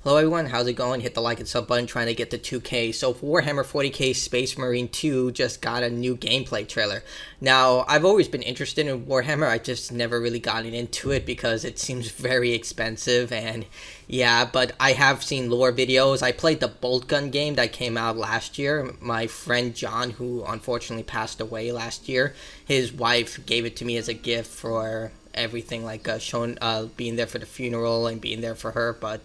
Hello everyone, how's it going? Hit the like and sub button trying to get to 2K. So Warhammer 40K Space Marine 2 just got a new gameplay trailer. Now, I've always been interested in Warhammer, I just never really gotten into it because it seems very expensive and yeah, but I have seen lore videos. I played the Bolt Gun game that came out last year. My friend John, who unfortunately passed away last year, his wife gave it to me as a gift for everything, like being there for the funeral and being there for her, but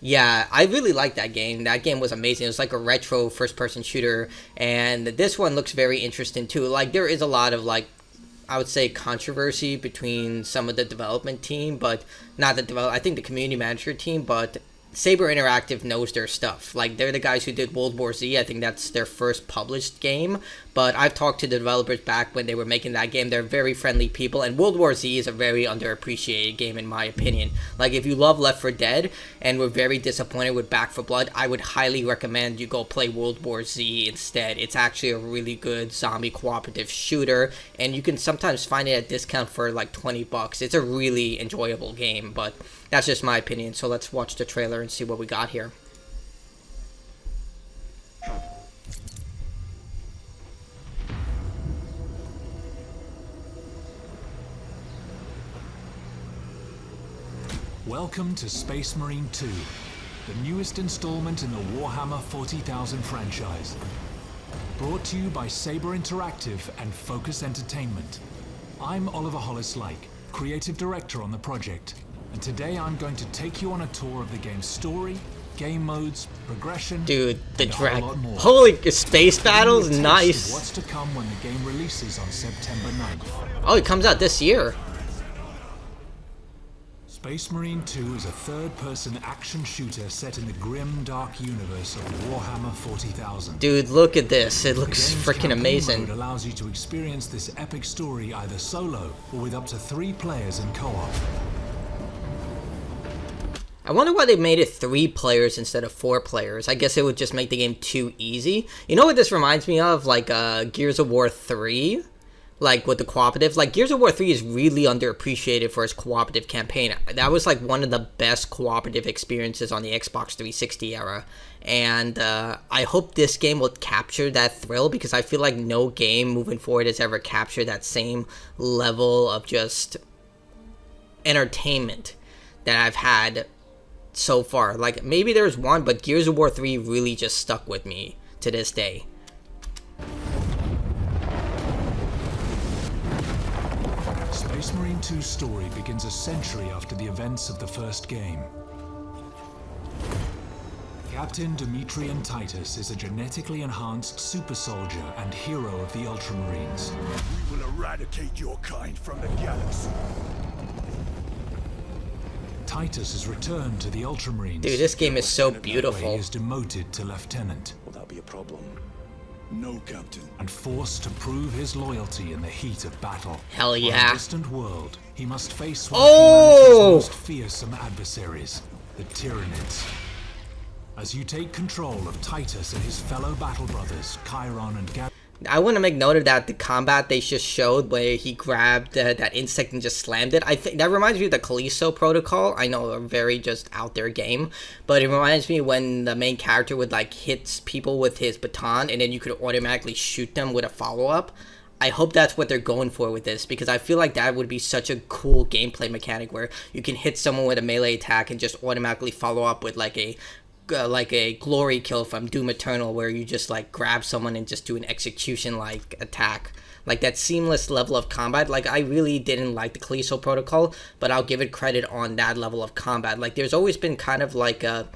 yeah, I really liked that game. That game was amazing. It was like a retro first-person shooter, and this one looks very interesting too. Like there is a lot of I would say controversy between some of the development team, but not the develop. I think the community manager team, but Saber Interactive knows their stuff. Like they're the guys who did World War Z. I think that's their first published game. But I've talked to the developers back when they were making that game. They're very friendly people, and World War Z is a very underappreciated game in my opinion. Like if you love Left 4 Dead and were very disappointed with Back 4 Blood, I would highly recommend you go play World War Z instead. It's actually a really good zombie cooperative shooter, and you can sometimes find it at discount for like $20. It's a really enjoyable game, but that's just my opinion. So let's watch the trailer and see what we got here. Welcome to Space Marine 2, the newest installment in the Warhammer 40,000 franchise. Brought to you by Saber Interactive and Focus Entertainment. I'm Oliver Hollis-Like, creative director on the project, and today I'm going to take you on a tour of the game's story, game modes, progression, dude, the and a whole lot more. Holy space battles, Give you a taste nice. of what's to come when the game releases on September 9th. Oh, it comes out this year. Space Marine 2 is a third-person action shooter set in the grim, dark universe of Warhammer 40,000. Dude, look at this. It looks The game's freaking campaign amazing. mode allows you to experience this epic story either solo or with up to 3 players in co-op. I wonder why they made it 3 players instead of 4 players. I guess it would just make the game too easy. You know what this reminds me of? Like Gears of War 3? Like with the cooperative. Like Gears of War 3 is really underappreciated for its cooperative campaign. That was like one of the best cooperative experiences on the Xbox 360 era. And I hope this game will capture that thrill, because I feel like no game moving forward has ever captured that same level of just entertainment that I've had so far. Like maybe there's one, but Gears of War 3 really just stuck with me to this day. Space Marine 2's story begins a century after the events of the first game. Captain Demetrian Titus is a genetically enhanced super soldier and hero of the Ultramarines. We will eradicate your kind from the galaxy. Titus is returned to the Ultramarines. Dude, this game is so where beautiful. he is demoted to lieutenant Will that be a problem? No, Captain. and forced to prove his loyalty in the heat of battle. Hell On a yeah. distant world, he must face one Oh! of humanity's most fearsome adversaries, the Tyranids. As you take control of Titus and his fellow battle brothers, Chiron and Gab. I want to make note of that, the combat they just showed where he grabbed that insect and just slammed it. I think that reminds me of the Callisto Protocol. I know, a very just out there game, but it reminds me when the main character would like hit people with his baton and then you could automatically shoot them with a follow-up. I hope that's what they're going for with this, because I feel like that would be such a cool gameplay mechanic where you can hit someone with a melee attack and just automatically follow up with like a glory kill from Doom Eternal, where you just like grab someone and just do an execution like attack. Like that seamless level of combat. Like I really didn't like the Callisto Protocol, but I'll give it credit on that level of combat. Like there's always been kind of like a,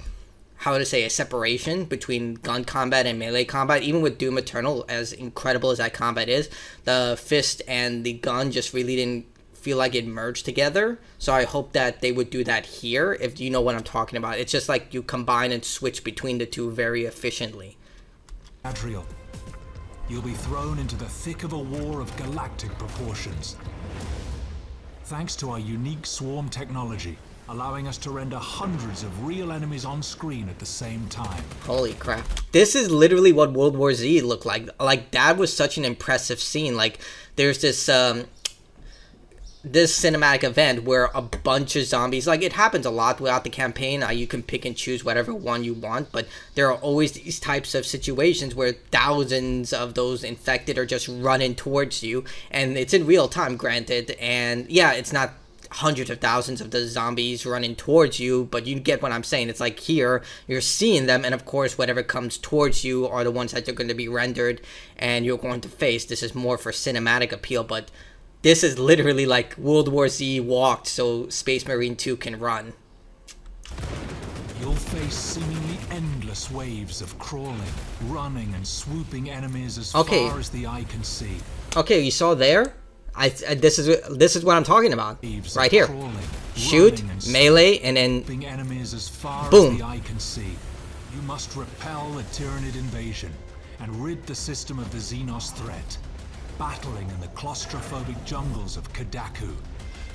how to say, a separation between gun combat and melee combat. Even with Doom Eternal, as incredible as that combat is, the fist and the gun just really didn't feel like it merged together. So I hope that they would do that here, if you know what I'm talking about. It's just like you combine and switch between the two very efficiently. Adriel. You'll be thrown into the thick of a war of galactic proportions. Thanks to our unique swarm technology, allowing us to render hundreds of real enemies on screen at the same time. Holy crap. This is literally what World War Z looked like. Like that was such an impressive scene. Like there's this this cinematic event where a bunch of zombies, like, it happens a lot throughout the campaign. You can pick and choose whatever one you want, but there are always these types of situations where thousands of those infected are just running towards you, and it's in real time, granted, and yeah, it's not hundreds of thousands of the zombies running towards you, but you get what I'm saying. It's like here, you're seeing them, and of course, whatever comes towards you are the ones that are going to be rendered, and you're going to face. This is more for cinematic appeal, but this is literally like World War Z walked so Space Marine 2 can run. You'll face seemingly endless waves of crawling, running, and swooping enemies as far as the eye can see. Okay, you saw there? This is what I'm talking about. Right here. Shoot, melee, and then enemies as far boom. As the eye can see. You must repel the Tyranid invasion and rid the system of the Xenos threat. Battling in the claustrophobic jungles of Kadaku,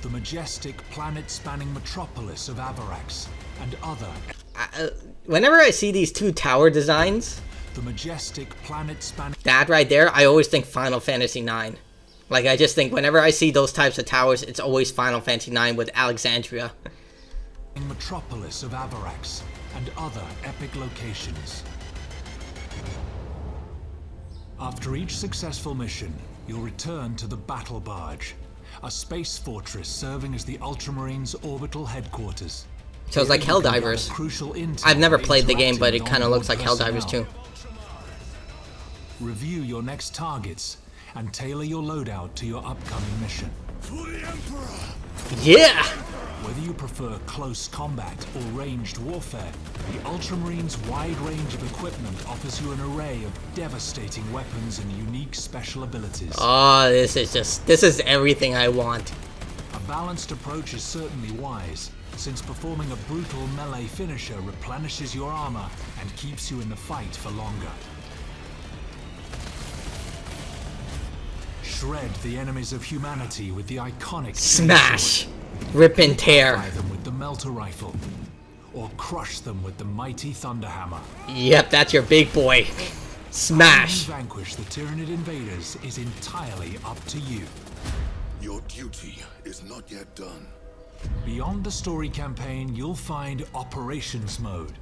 the majestic planet-spanning metropolis of Avarax, and other. Whenever I see these two tower designs, the majestic planet-spanning. That right there, I always think Final Fantasy IX. Like, I just think whenever I see those types of towers, it's always Final Fantasy IX with Alexandria. Metropolis of Avarax and other epic locations. After each successful mission, you'll return to the Battle Barge, a space fortress serving as the Ultramarines' orbital headquarters. So it's like Helldivers. I've never played the game, but it kind of looks like Helldivers too. Review your next targets and tailor your loadout to your upcoming mission. For the Emperor! Yeah! Whether you prefer close combat or ranged warfare, the Ultramarines' wide range of equipment offers you an array of devastating weapons and unique special abilities. Oh, this is everything I want. A balanced approach is certainly wise, since performing a brutal melee finisher replenishes your armor and keeps you in the fight for longer. Shred the enemies of humanity with the iconic Smash! Rip and tear. Fire them with the Melter Rifle, or crush them with the mighty Thunderhammer. Yep, that's your big boy. Smash! How you vanquish the Tyranid invaders is entirely up to you. Your duty is not yet done. Beyond the story campaign, you'll find Operations Mode.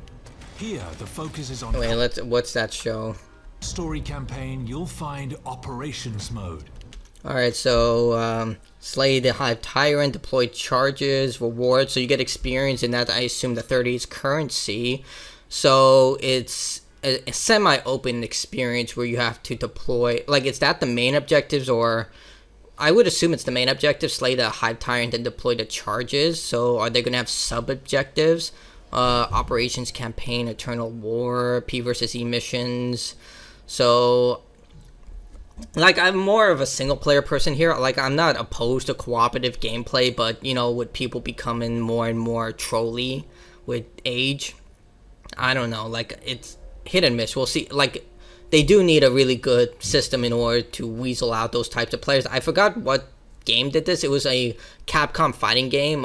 Here, the focus is on... Wait, what's that show? Story campaign, you'll find Operations Mode. Alright, so, slay the Hive Tyrant, deploy charges, rewards, so you get experience in that, I assume the 30s currency. So, it's a semi-open experience where you have to deploy, like, is that the main objectives, or... I would assume it's the main objective, slay the Hive Tyrant and deploy the charges. So are they going to have sub-objectives? Operations Campaign, Eternal War, P versus E missions. So, like, I'm more of a single-player person here. Like, I'm not opposed to cooperative gameplay, but, you know, with people becoming more and more trolly with age, I don't know. Like, it's hit and miss. We'll see. Like... They do need a really good system in order to weasel out those types of players. I forgot what game did this. It was a Capcom fighting game.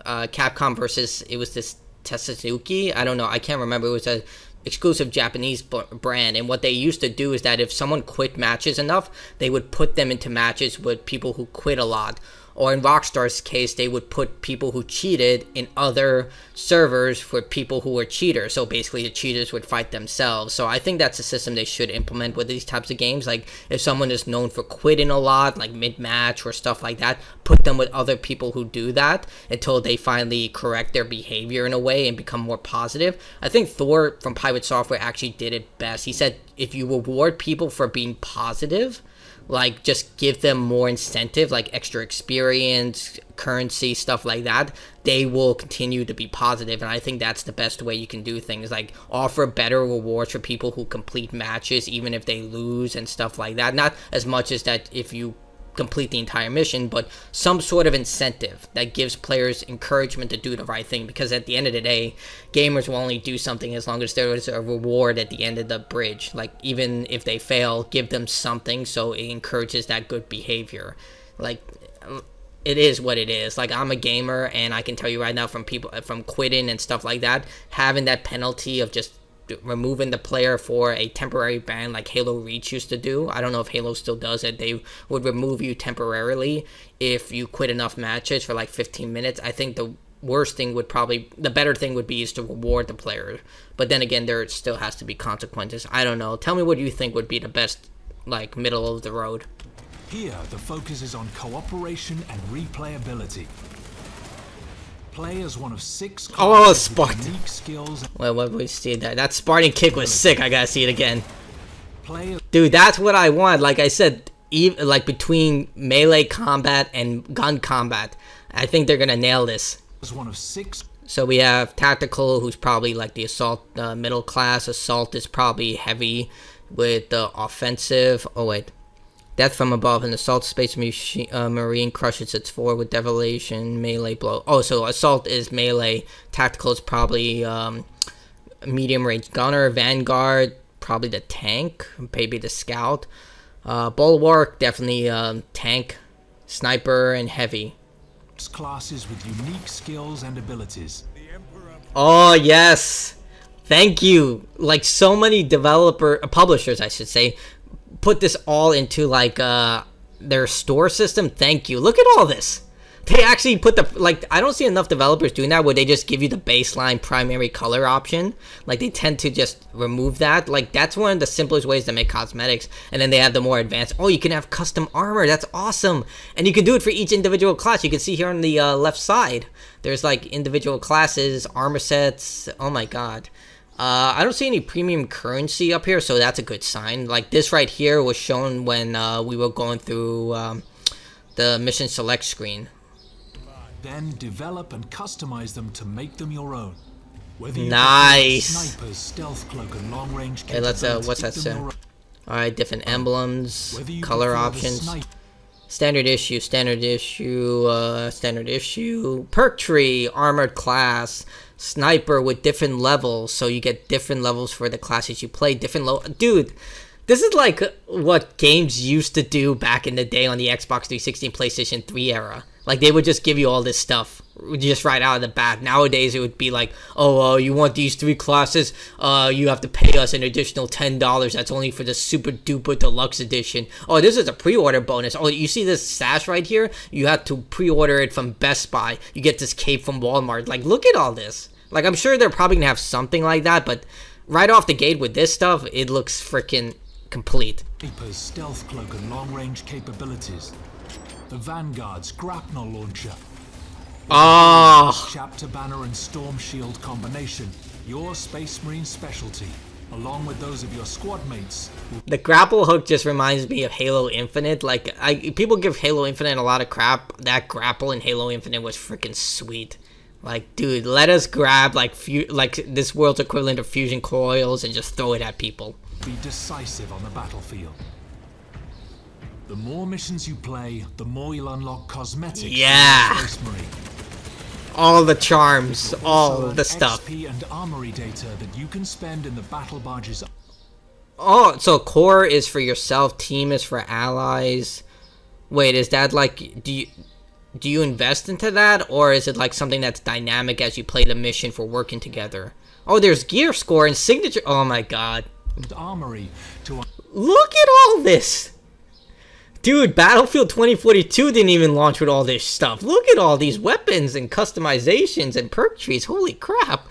Capcom versus, it was this Tetsuki. I don't know. I can't remember. It was a exclusive Japanese brand. And what they used to do is that if someone quit matches enough, they would put them into matches with people who quit a lot. Or in Rockstar's case, they would put people who cheated in other servers for people who were cheaters. So basically, the cheaters would fight themselves. So I think that's a system they should implement with these types of games. Like, if someone is known for quitting a lot, like mid-match or stuff like that, put them with other people who do that until they finally correct their behavior in a way and become more positive. I think Thor from Pirate Software actually did it best. He said, if you reward people for being positive, like, just give them more incentive, like extra experience, currency, stuff like that, they will continue to be positive. And I think that's the best way you can do things, like offer better rewards for people who complete matches, even if they lose and stuff like that. Not as much as that if you complete the entire mission, but some sort of incentive that gives players encouragement to do the right thing, because at the end of the day, gamers will only do something as long as there is a reward at the end of the bridge. Like, even if they fail, give them something so it encourages that good behavior. Like, it is what it is. Like, I'm a gamer, and I can tell you right now, from people from quitting and stuff like that, having that penalty of just removing the player for a temporary ban like Halo Reach used to do. I don't know if Halo still does it. They would remove you temporarily if you quit enough matches for like 15 minutes. I think the better thing would be is to reward the player. But then again, there still has to be consequences. I don't know. Tell me what you think would be the best, like, middle of the road. Here, the focus is on cooperation and replayability. Play as one of 6 Spartan. unique skills. Well, what we see that Spartan kick was sick. I gotta see it again. Play Dude, that's what I want. Like I said, like between melee combat and gun combat, I think they're gonna nail this. as one of 6. So we have tactical, who's probably like the assault middle class. Assault is probably heavy with the offensive. Oh wait, death from above. An assault space marine crushes its four with devilation melee blow. Oh, so assault is melee. Tactical is probably medium range gunner. Vanguard probably the tank, maybe the scout. Bulwark definitely tank, sniper, and heavy. Classes with unique skills and abilities. Oh yes, thank you. Like so many publishers, I should say, put this all into like their store system. Thank you. Look at all this. They actually put I don't see enough developers doing that where they just give you the baseline primary color option. Like they tend to just remove that. Like that's one of the simplest ways to make cosmetics. And then they have the more advanced, oh, you can have custom armor. That's awesome. And you can do it for each individual class. You can see here on the left side, there's like individual classes, armor sets. Oh my God. I don't see any premium currency up here, so that's a good sign. Like this right here was shown when we were going through the mission select screen. Then develop and customize them to make them your own. Whether you Nice. Snipers, stealth cloak, and long range. Hey, let's what's that say? All right, different emblems, color options, standard issue, standard issue, perk tree, armored class, sniper with different levels, so you get different levels for the classes you play. Dude. This is like what games used to do back in the day on the Xbox 360 and PlayStation 3 era. Like, they would just give you all this stuff just right out of the bat. Nowadays, it would be like, oh, you want these 3 classes? You have to pay us an additional $10. That's only for the super duper deluxe edition. Oh, this is a pre-order bonus. Oh, you see this sash right here? You have to pre-order it from Best Buy. You get this cape from Walmart. Like, look at all this. Like, I'm sure they're probably going to have something like that, but right off the gate with this stuff, it looks freaking complete. Snipers, stealth cloak, and long range capabilities. The Vanguard's grapnel launcher. Oh, Chapter banner and storm shield combination. Your Space Marine specialty, along with those of your squad mates. the grapple hook just reminds me of Halo Infinite. Like, people give Halo Infinite a lot of crap. That grapple in Halo Infinite was freaking sweet. Like, dude, let us grab like this world's equivalent of fusion coils and just throw it at people. Be decisive on the battlefield. The more missions you play, the more you'll unlock cosmetics. Yeah. For your Space Marine. All the charms, Also all earn the stuff. XP and armory data that you can spend in the battle barges. Oh, so core is for yourself, team is for allies. Wait, is that like, do you invest into that, or is it like something that's dynamic as you play the mission for working together? Oh, there's gear score and signature. Oh my God. And armory to Look at all this. Dude, Battlefield 2042 didn't even launch with all this stuff. Look at all these weapons and customizations and perk trees. Holy crap.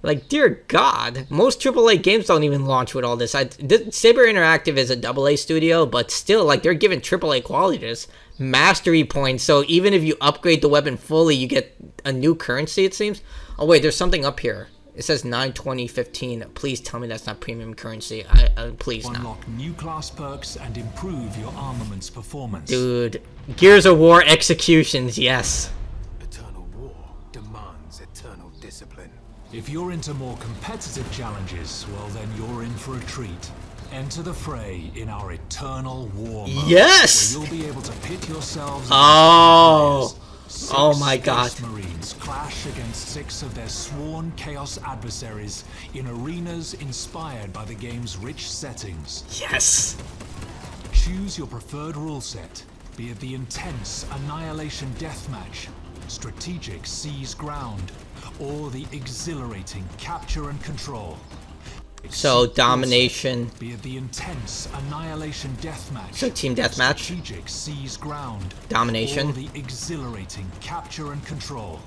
Like, dear God. Most AAA games don't even launch with all this. Saber Interactive is a AA studio, but still, like, they're giving AAA quality to this. Mastery points, so even if you upgrade the weapon fully, you get a new currency, it seems. Oh, wait, there's something up here. It says 92015. Please tell me that's not premium currency. Please not. unlock new class perks and improve your armament's performance. Dude, Gears of War executions, yes. Eternal war demands eternal discipline. If you're into more competitive challenges, well then you're in for a treat. Enter the fray in our Eternal War mode, Yes! where you'll be able to pit yourselves Oh. against Oh six my God. Space Marines clash against 6 of their sworn chaos adversaries in arenas inspired by the game's rich settings. Yes. Choose your preferred rule set, be it the intense Annihilation Deathmatch, strategic Seize Ground, or the exhilarating Capture and Control. So Except domination. also, be it the intense annihilation deathmatch, So team deathmatch. strategic seize ground, Domination. or the exhilarating capture and control.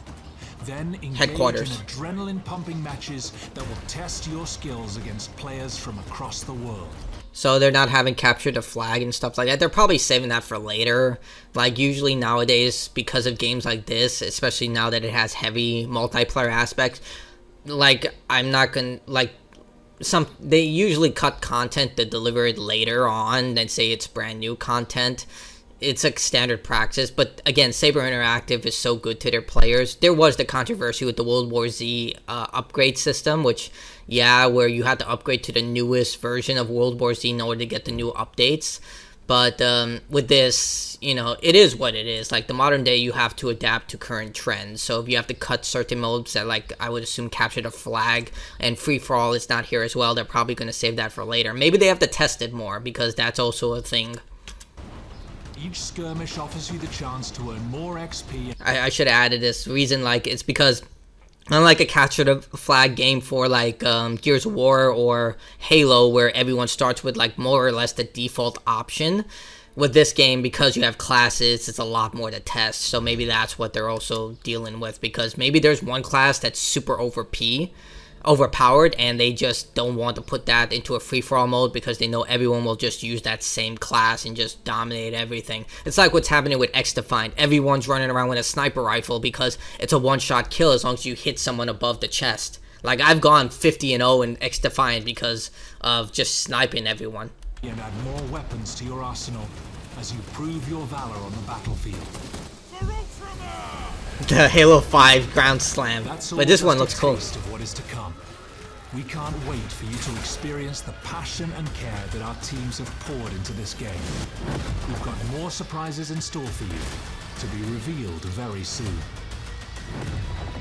Then engage Headquarters. in adrenaline-pumping matches that will test your skills against players from across the world. So they're not having captured the flag and stuff like that. They're probably saving that for later. Like usually nowadays, because of games like this, especially now that it has heavy multiplayer aspects, like I'm not gonna like they usually cut content to deliver it later on than say it's brand new content. It's a standard practice, but again, Saber Interactive is so good to their players. There was the controversy with the World War Z upgrade system, which, yeah, where you had to upgrade to the newest version of World War Z in order to get the new updates. But with this, you know, it is what it is. Like the modern day, you have to adapt to current trends. So if you have to cut certain modes that, like, I would assume capture the flag and free for all is not here as well, they're probably going to save that for later. Maybe they have to test it more because that's also a thing. Each skirmish offers you the chance to earn more XP. I should have added this reason, like, it's because unlike a capture the flag game for like Gears of War or Halo, where everyone starts with like more or less the default option, with this game, because you have classes, it's a lot more to test. So maybe that's what they're also dealing with, because maybe there's one class that's super overpowered, and they just don't want to put that into a free-for-all mode because they know everyone will just use that same class and just dominate everything. It's like what's happening with X-Defiant. Everyone's running around with a sniper rifle because it's a one-shot kill as long as you hit someone above the chest. Like, I've gone 50-0 in X-Defiant because of just sniping everyone. And add more weapons to your arsenal as you prove your valor on the battlefield. The Halo 5 ground slam. That's all But this just one a looks cool. taste of what is to come. We can't wait for you to experience the passion and care that our teams have poured into this game. We've got more surprises in store for you, to be revealed very soon.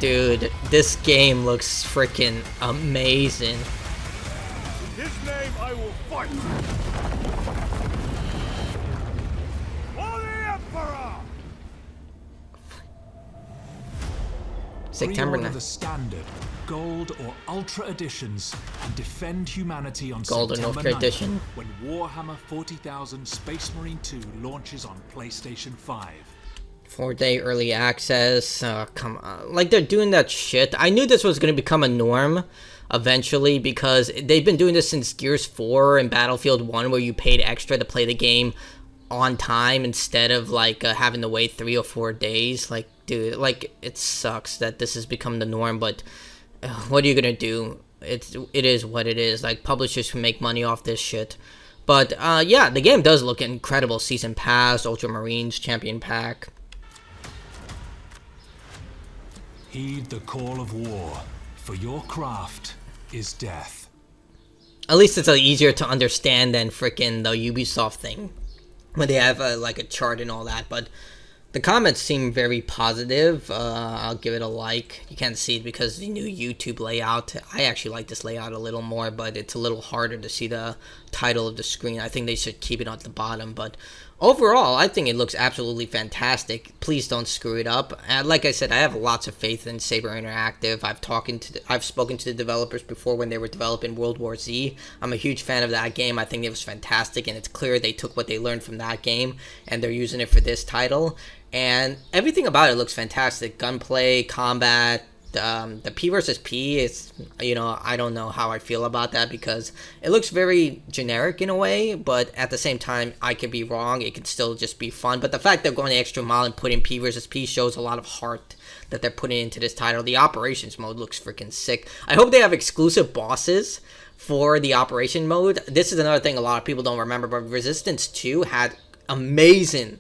Dude, this game looks freaking amazing. In his name I will fight! For the Emperor! September Pre-order 9th. the standard, gold or ultra editions and defend humanity on Gold and September Ultra 9th, Edition. when Warhammer 40,000 Space Marine 2 launches on PlayStation 5. 4-day early access. Come on. Like, they're doing that shit. I knew this was going to become a norm eventually because they've been doing this since Gears 4 and Battlefield 1, where you paid extra to play the game on time instead of, like, having to wait 3 or 4 days. Like, dude, like, it sucks that this has become the norm, but what are you going to do? It is what it is. Like, publishers can make money off this shit. But, yeah, the game does look incredible. Season Pass, Ultramarines, Champion Pack. Heed the call of war, for your craft is death. At least it's easier to understand than frickin' the Ubisoft thing, when they have like a chart and all that. But the comments seem very positive. I'll give it a like. You can't see it because of the new YouTube layout. I actually like this layout a little more, but it's a little harder to see the title of the screen. I think they should keep it at the bottom, but overall, I think it looks absolutely fantastic. Please don't screw it up. Like I said, I have lots of faith in Saber Interactive. I've spoken to the developers before when they were developing World War Z. I'm a huge fan of that game. I think it was fantastic, and it's clear they took what they learned from that game and they're using it for this title. And everything about it looks fantastic. Gunplay, combat. The P versus P is, you know, I don't know how I feel about that because it looks very generic in a way, but at the same time, I could be wrong. It could still just be fun. But the fact they're going the extra mile and putting P versus P shows a lot of heart that they're putting into this title. The operations mode looks freaking sick. I hope they have exclusive bosses for the operation mode. This is another thing a lot of people don't remember, but Resistance 2 had amazing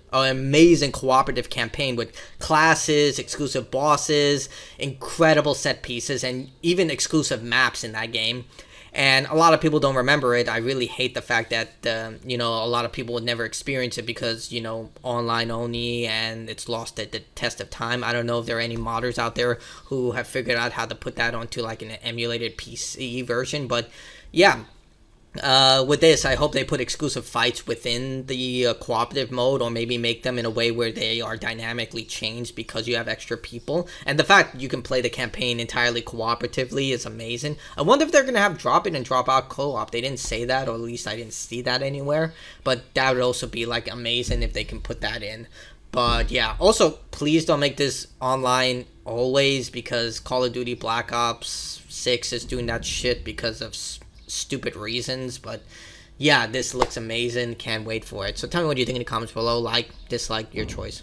cooperative campaign with classes, exclusive bosses, incredible set pieces, and even exclusive maps in that game. And a lot of people don't remember it. I really hate the fact that you know, a lot of people would never experience it because, you know, online only, and it's lost at the test of time. I don't know if there are any modders out there who have figured out how to put that onto like an emulated PC version, but yeah. With this, I hope they put exclusive fights within the cooperative mode, or maybe make them in a way where they are dynamically changed because you have extra people. And the fact that you can play the campaign entirely cooperatively is amazing. I wonder if they're going to have drop in and drop out co-op. They didn't say that, or at least I didn't see that anywhere. But that would also be like amazing if they can put that in. But yeah, also please don't make this online always, because Call of Duty Black Ops 6 is doing that shit because of stupid reasons. But yeah, this looks amazing. Can't wait for it. So tell me what you think in the comments below. Like, dislike, your choice.